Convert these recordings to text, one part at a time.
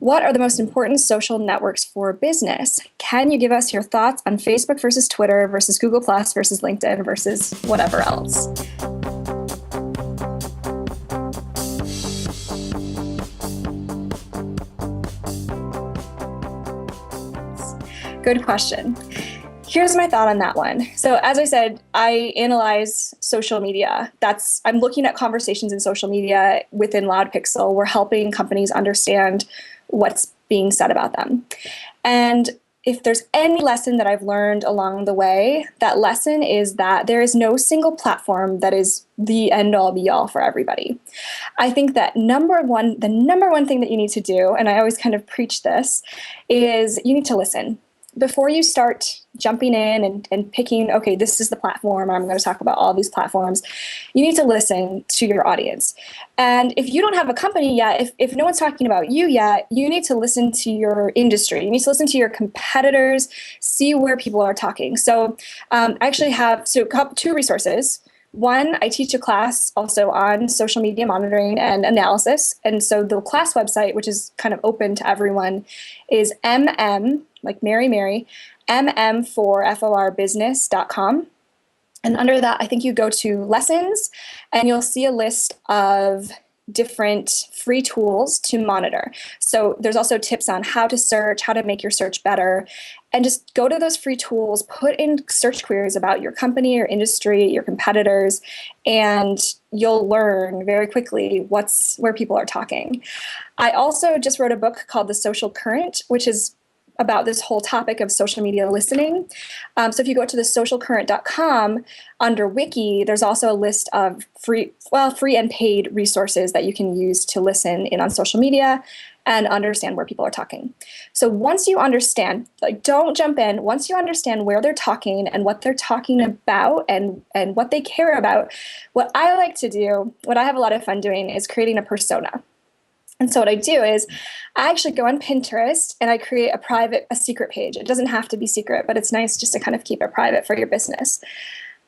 What are the most important social networks for business? Can you give us your thoughts on Facebook versus Twitter versus Google Plus versus LinkedIn versus whatever else? Good question. Here's my thought on that one. So as I said, I analyze social media. I'm looking at conversations in social media within LoudPixel. We're helping companies understand what's being said about them. And if there's any lesson that I've learned along the way, that lesson is that there is no single platform that is the end all be all for everybody. I think that the number one thing that you need to do, and I always kind of preach this, is you need to listen. Before you start jumping in and picking, okay, this is the platform, I'm going to talk about all these platforms, you need to listen to your audience. And if you don't have a company yet, if no one's talking about you yet, you need to listen to your industry. You need to listen to your competitors, see where people are talking. So I actually have two resources. One, I teach a class also on social media monitoring and analysis. And so the class website, which is kind of open to everyone, is like Mary, mm4forbusiness.com. And under that, I think you go to lessons and you'll see a list of different free tools to monitor. So there's also tips on how to search, how to make your search better, and just go to those free tools, put in search queries about your company, your industry, your competitors, and you'll learn very quickly where people are talking. I also just wrote a book called The Social Current, which is about this whole topic of social media listening. So if you go to the socialcurrent.com, under Wiki, there's also a list of free and paid resources that you can use to listen in on social media and understand where people are talking. So once you understand, don't jump in, once you understand where they're talking and what they're talking about and what they care about, what I like to do, what I have a lot of fun doing, is creating a persona. And so what I do is I actually go on Pinterest and I create a secret page. It doesn't have to be secret, but it's nice just to kind of keep it private for your business.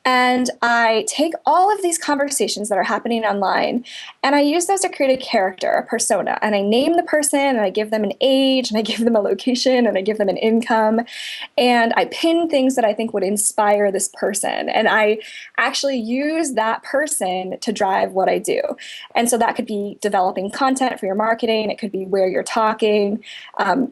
And I take all of these conversations that are happening online and I use those to create a character, a persona. And I name the person and I give them an age and I give them a location and I give them an income. And I pin things that I think would inspire this person. And I actually use that person to drive what I do. And so that could be developing content for your marketing. It could be where you're talking,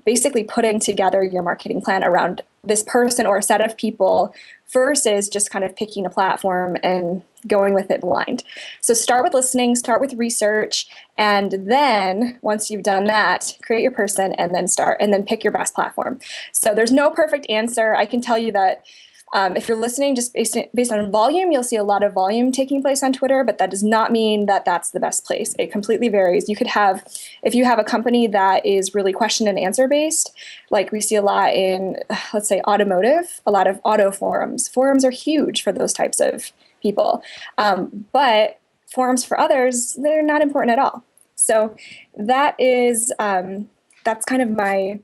basically putting together your marketing plan around this person or a set of people versus just kind of picking a platform and going with it blind. So start with listening, start with research, and then once you've done that, create your person and then pick your best platform. So there's no perfect answer. I can tell you that if you're listening just based on volume, you'll see a lot of volume taking place on Twitter, but that does not mean that that's the best place. It completely varies. If you have a company that is really question and answer based, like we see a lot in, let's say, automotive, a lot of auto forums. Forums are huge for those types of people. But forums for others, they're not important at all. So that's kind of my